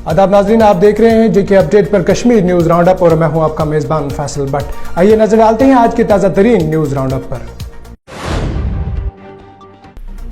आदाब नाजरीन, आप देख रहे हैं जेके अपडेट पर कश्मीर न्यूज राउंड अप और मैं हूं आपका मेजबान फैसल भट्ट। आइए नजर डालते हैं आज के ताजा तरीन न्यूज राउंड अप पर।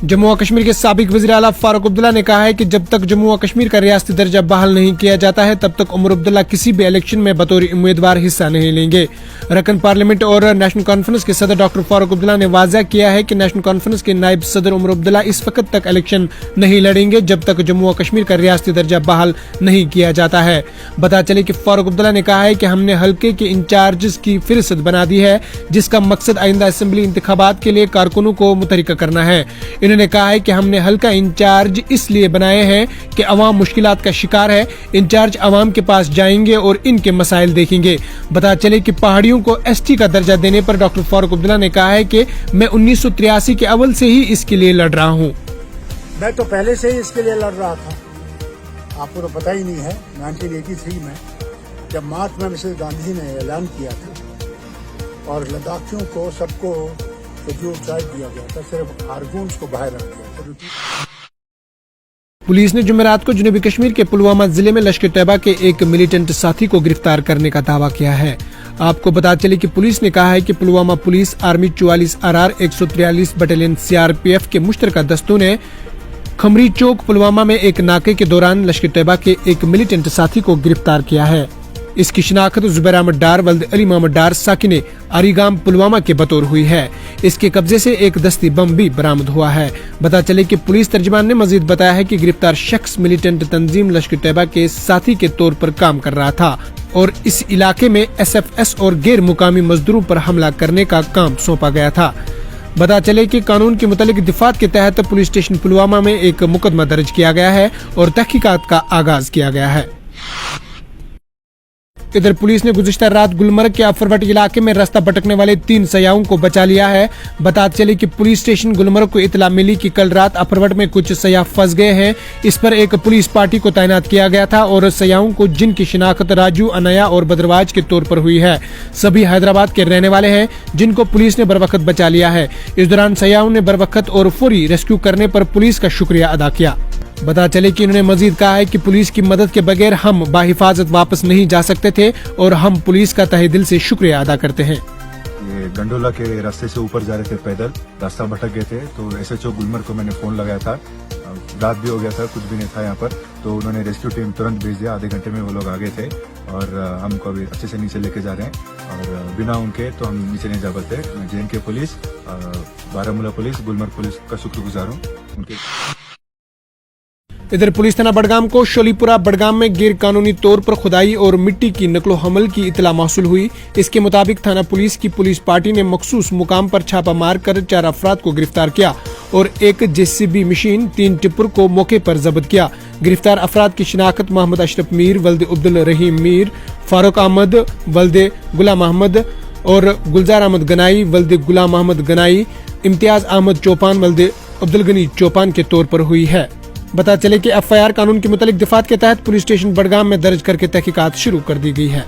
जम्मू और कश्मीर के साबिक वज़ीर आला फारूक अब्दुल्ला ने कहा है कि जब तक जम्मू और कश्मीर का रियासती दर्जा बहाल नहीं किया जाता है तब तक उमर अब्दुल्ला किसी भी इलेक्शन में बतौर उम्मीदवार हिस्सा नहीं लेंगे। रकन पार्लियामेंट और नेशनल कॉन्फ्रेंस के सदर डॉक्टर फारूक अब्दुल्ला ने वाज़ेह किया है कि नेशनल कॉन्फ्रेंस के नायब सदर उमर अब्दुल्ला इस वक्त तक इलेक्शन नहीं लड़ेंगे जब तक जम्मू और कश्मीर का रियासती दर्जा बहाल नहीं किया जाता है। बता चले कि फारूक अब्दुल्ला ने कहा है कि हमने हल्के के इंचार्ज की फिहरिस्त बना दी है जिसका मकसद आइंदा असेंबली इंतखाबात के लिए कारकुनों को मुतहरिक करना है। इन्होंने कहा है कि हमने हल्का इंचार्ज इसलिए बनाए हैं कि अवाम मुश्किलात का शिकार है। इंचार्ज अवाम के पास जाएंगे और इनके मसाइल देखेंगे। बता चले कि पहाड़ियों को एसटी का दर्जा देने पर डॉक्टर फारूक अब्दुल्ला ने कहा है कि मैं 1983 के अव्वल से ही इसके लिए लड़ रहा हूँ। मैं तो पहले से ही इसके लिए लड़ रहा था, आपको तो पता ही नहीं है। 1983 में जब महात्मा मिसेस गांधी ने ऐलान किया था और लद्दाखियों को सबको जो चार्ज दिया गया था, सिर्फ आर्गून्स को बाहर रख दिया था। पुलिस ने जुमेरात को जनूबी कश्मीर के पुलवामा जिले में लश्कर तैयबा के एक मिलिटेंट साथी को गिरफ्तार करने का दावा किया है। आपको बता चले कि पुलिस ने कहा है कि Pulwama police army 44 RR 143 battalion CRPF के मुश्तरका दस्तों ने खमरी चौक पुलवामा में एक नाके के दौरान लश्कर तैयबा के एक मिलिटेंट साथी को गिरफ्तार किया है। इसकी शिनाख्त जुबैर अहमद डार वल्द अली मोहम्मद डार साकिने आरीगाम पुलवामा के बतौर हुई है। इसके कब्जे से एक दस्ती बम भी बरामद हुआ है। बता चले कि पुलिस तर्जमान ने मजीद बताया है कि गिरफ्तार शख्स मिलिटेंट तंजीम लश्कर तैयबा के साथी के तौर पर काम कर रहा था और इस इलाके में SFS और गैर मुकामी मजदूरों पर हमला करने का काम सौंपा गया था। बता चले कि कानून के मुतालिक दिफात के तहत पुलिस स्टेशन पुलवामा में एक मुकदमा दर्ज किया गया है और तहकीकात का आगाज किया गया है। इधर पुलिस ने गुज़िश्ता रात गुलमर्ग के अफरवट इलाके में रास्ता भटकने वाले 3 सयाहों को बचा लिया है। बता चले कि पुलिस स्टेशन गुलमर्ग को इतला मिली कि कल रात अफरवट में कुछ सयाह फंस गए हैं। इस पर एक पुलिस पार्टी को तैनात किया गया था और सयाहों को जिनकी शिनाख्त राजू, अनया और बदरवाज के तौर पर हुई है, सभी हैदराबाद के रहने वाले हैं जिनको पुलिस ने बरवक्त बचा लिया है। इस दौरान सयाहों ने बरवक्त और फौरी रेस्क्यू करने पर पुलिस का शुक्रिया अदा किया। बता चले कि इन्होंने मजीद कहा है कि पुलिस की मदद के बगैर हम बाहिफाजत वापस नहीं जा सकते थे और हम पुलिस का तहे दिल से शुक्रिया अदा करते हैं। ये गंडोला के रास्ते से ऊपर जा रहे थे, पैदल रास्ता भटक गए थे, तो SHO गुलमर्ग को मैंने फोन लगाया था। रात भी हो गया था, कुछ भी नहीं था यहाँ पर, तो उन्होंने रेस्क्यू टीम तुरंत भेज दिया। आधे घंटे में वो लोग आ गए थे और हमको अभी अच्छे से नीचे लेके जा रहे हैं और बिना उनके तो हम नीचे नहीं जा पाते। JNK police, Baramulla police, Gulmarg police का शुक्रगुजार हूँ उनके। इधर पुलिस थाना बडगाम को शोलीपुरा बडगाम में गैर कानूनी तौर पर खुदाई और मिट्टी की नकलो हमल की इतला मौसूल हुई। इसके मुताबिक थाना पुलिस की पुलिस पार्टी ने मखसूस मुकाम पर छापा मारकर 4 अफराद को गिरफ्तार किया और एक JCB मशीन, 3 टिप्पर को मौके पर जब्त किया। गिरफ्तार अफराद की शिनाख्त मोहम्मद अशरफ मीर वल्द अब्दुल रहीम मीर, फारूक अहमद वल्द गुलाम अहमद और गुलजार अहमद गनाई वल्द गुलाम अहमद गनाई, इम्तियाज अहमद चौपान वल्द अब्दुल गनी चौपान के तौर पर हुई है। बता चले कि FIR कानून के मुतालिक दिफात के तहत पुलिस स्टेशन बडगाम में दर्ज करके तहकीकात शुरू कर दी गई है।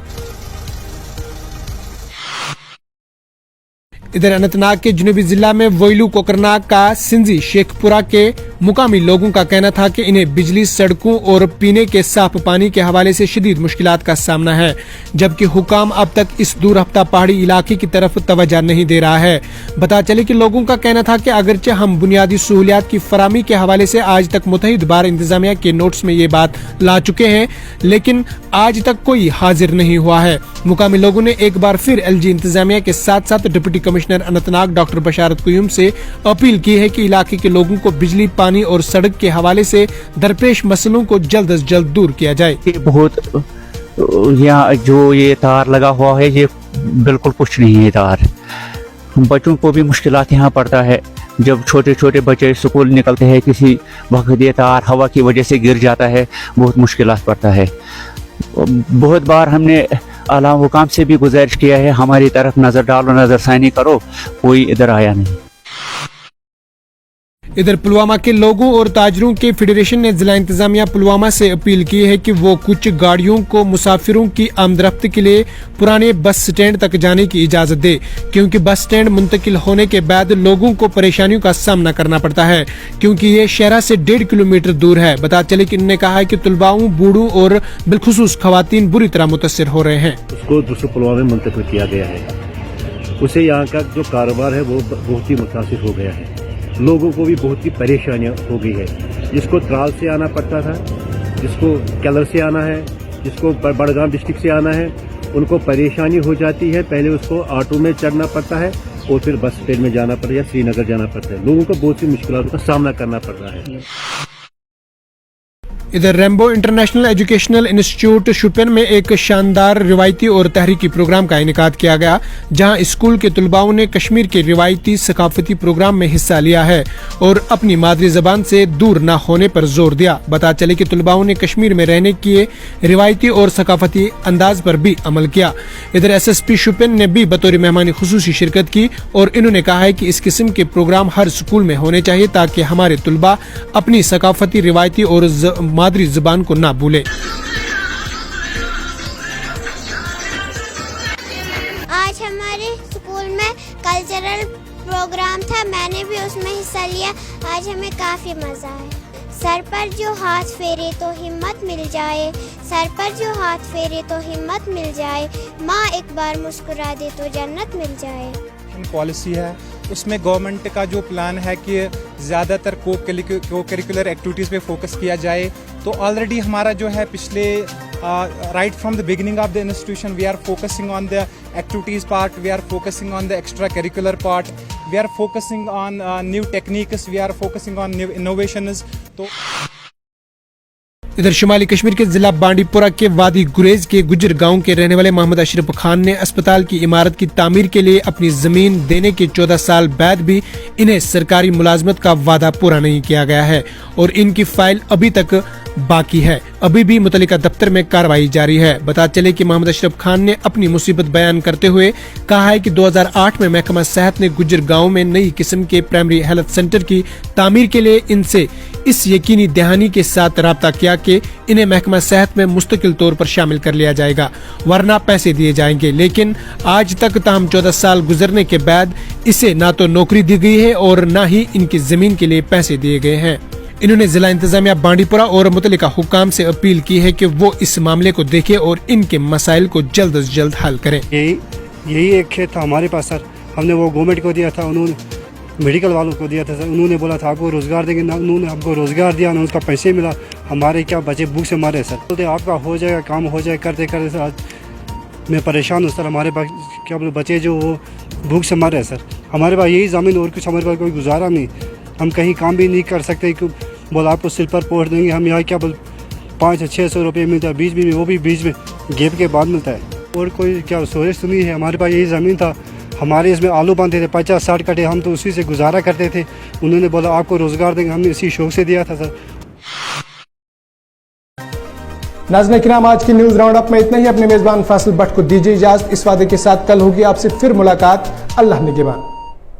इधर अनंतनाग के जनूबी जिला में वोइलू कोकरनाग का सिंजी शेखपुरा के मुकामी लोगों का कहना था कि इन्हें बिजली, सड़कों और पीने के साफ पानी के हवाले से शदीद मुश्किलात का सामना है, जबकि हुकाम अब तक इस दूर हफ्ता पहाड़ी इलाके की तरफ तवज्जो नहीं दे रहा है। बता चले कि लोगों का कहना था कि अगरचे हम बुनियादी सहूलियात की फरामी के हवाले से आज तक मुतहिद बार इंतजामिया के नोट्स में ये बात ला चुके हैं, लेकिन आज तक कोई हाजिर नहीं हुआ है। मुकामी लोगों ने एक बार फिर LG इंतजामिया के साथ साथ डिप्टी कमिश्नर अनंतनाग डॉक्टर बशारत कुयूम से अपील की है कि इलाके के लोगों को बिजली, पानी और सड़क के हवाले से दरपेश मसलों को जल्द से जल्द दूर किया जाए। बहुत यहाँ जो ये तार लगा हुआ है ये बिल्कुल कुछ नहीं है तार। बच्चों को भी मुश्किलात यहाँ पड़ता है। जब छोटे छोटे बच्चे स्कूल निकलते हैं किसी वक्त ये तार हवा की वजह से गिर जाता है, बहुत मुश्किलात पड़ता है। बहुत बार हमने आला हुकाम से भी गुजारिश किया है हमारी तरफ नज़र डालो, नज़रसानी करो, कोई इधर आया नहीं। इधर पुलवामा के लोगों और ताजरों के फेडरेशन ने जिला इंतजामिया पुलवामा से अपील की है कि वो कुछ गाड़ियों को मुसाफिरों की आमदरफ्त के लिए पुराने बस स्टैंड तक जाने की इजाजत दे, क्योंकि बस स्टैंड मुंतकिल होने के बाद लोगों को परेशानियों का सामना करना पड़ता है, क्योंकि ये शहरा से 1.5 किलोमीटर दूर है। बता चले कि इन्होंने कहा है कि तलबाओं, बूढ़ों और बिलखुसूस खवातीन बुरी तरह मुतासिर हो रहे हैं। उसको दूसरे पुलवामा में मुंतकिल किया गया है, उससे यहाँ का जो कारोबार है वो बहुत ही मुतासिर हो गया है। लोगों को भी बहुत ही परेशानियां हो गई है। जिसको त्राल से आना पड़ता था, जिसको केलर से आना है, जिसको बड़गाम डिस्ट्रिक्ट से आना है, उनको परेशानी हो जाती है। पहले उसको ऑटो में चढ़ना पड़ता है और फिर बस स्टैंड में जाना पड़ता है या श्रीनगर जाना पड़ता है। लोगों को बहुत सी मुश्किलों का सामना करना पड़ रहा है। इधर रेम्बो इंटरनेशनल एजुकेशनल इंस्टीट्यूट शुपिन में एक शानदार रिवायती और तहरीकी प्रोग्राम का इनेकाद किया गया, जहां स्कूल के तलबाओं ने कश्मीर के रिवायती सकाफती प्रोग्राम में हिस्सा लिया है और अपनी मादरी जबान से दूर न होने पर जोर दिया। बता चले कि तलबाओं ने कश्मीर में रहने के रिवायती और सकाफती अंदाज पर भी अमल किया। इधर SSP शुपिन ने भी बतौर मेहमानी खुसूसी शिरकत की और इन्होंने कहा है कि इस किस्म के प्रोग्राम हर स्कूल में होने चाहिए, ताकि हमारे तलबा अपनी सकाफती, रिवायती और मादरी जुबान को ना भूले। आज हमारे स्कूल में कल्चरल प्रोग्राम था, मैंने भी उसमें हिस्सा लिया। आज हमें काफी मजा आया। सर पर जो हाथ फेरे तो हिम्मत मिल जाए, सर पर जो हाथ फेरे तो हिम्मत मिल जाए, माँ एक बार मुस्कुरा दे तो जन्नत मिल जाए। पॉलिसी है, उसमें गवर्नमेंट का जो प्लान है कि ज़्यादातर को करिकुलर एक्टिविटीज़ पे फोकस किया जाए। तो ऑलरेडी हमारा जो है पिछले right from the beginning of the institution we are focusing on the activities part, we are focusing on the extra curricular part, we are focusing on new techniques, we are focusing on new innovations. तो इधर शुमाली कश्मीर के जिला बांडीपुरा के वादी गुरेज के गुजर गांव के रहने वाले मोहम्मद अशरफ खान ने अस्पताल की इमारत की तामीर के लिए अपनी जमीन देने के 14 साल बाद भी इन्हें सरकारी मुलाजमत का वादा पूरा नहीं किया गया है और इनकी फाइल अभी तक बाकी है। अभी भी मुतल्लिका दफ्तर में कार्रवाई जारी है। बता चले कि मोहम्मद अशरफ खान ने अपनी मुसीबत बयान करते हुए कहा है कि 2008 में महकमा सेहत ने गुजर गांव में नई किस्म के प्राइमरी हेल्थ सेंटर की तामीर के लिए इनसे इस यकीनी दहानी के साथ राब्ता किया कि इन्हें महकमा सेहत में मुस्तकिल तौर पर शामिल कर लिया जाएगा, वरना पैसे दिए जाएंगे। लेकिन आज तक ताहम 14 साल गुजरने के बाद इसे न तो नौकरी दी गई है और न ही इनकी जमीन के लिए पैसे दिए गए हैं। इन्होंने जिला इंतजामिया बांडीपुरा और मुतल्लिका हुक्काम से अपील की है कि वो इस मामले को देखें और इनके मसाइल को जल्द से जल्द हल करें। यही एक खेत था हमारे पास सर, हमने वो गवर्नमेंट को दिया था, उन्होंने मेडिकल वालों को दिया था सर। उन्होंने बोला था आपको रोज़गार देंगे, ना उन्होंने हमको रोज़गार दिया, ना उसका पैसे मिला। हमारे क्या बच्चे भूख से मारे सर। बोलते आपका हो जाएगा, काम हो जाए, करते करते सर आज मैं परेशान हूँ सर। हमारे पास क्या बोले बच्चे जो वो भूख से मारे सर। हमारे पास यही ज़मीन और कुछ हमारे पास कोई गुजारा नहीं, हम कहीं काम भी नहीं कर सकते। बोला आपको सिल पर पोस्ट देंगे, हम यहाँ क्या बोल 500-600 रुपये मिलता है बीच में, वो भी बीच में गेप के बाद मिलता है। और कोई क्या सोच तो नहीं है। हमारे पास यही ज़मीन था, हमारे इसमें आलू बांधते थे 50-60 कट्टे, हम तो उसी से गुजारा करते थे। उन्होंने बोला आपको रोज़गार देंगे, हमने इसी शौक से दिया था सर। नाज़रीन किराम, आज की न्यूज़ राउंड अप में इतना ही। अपने मेज़बान फासिल भट्ट को दीजिए इजाज़त, इस वादे के साथ कल होगी आपसे फिर मुलाकात। अल्लाह निगहबान।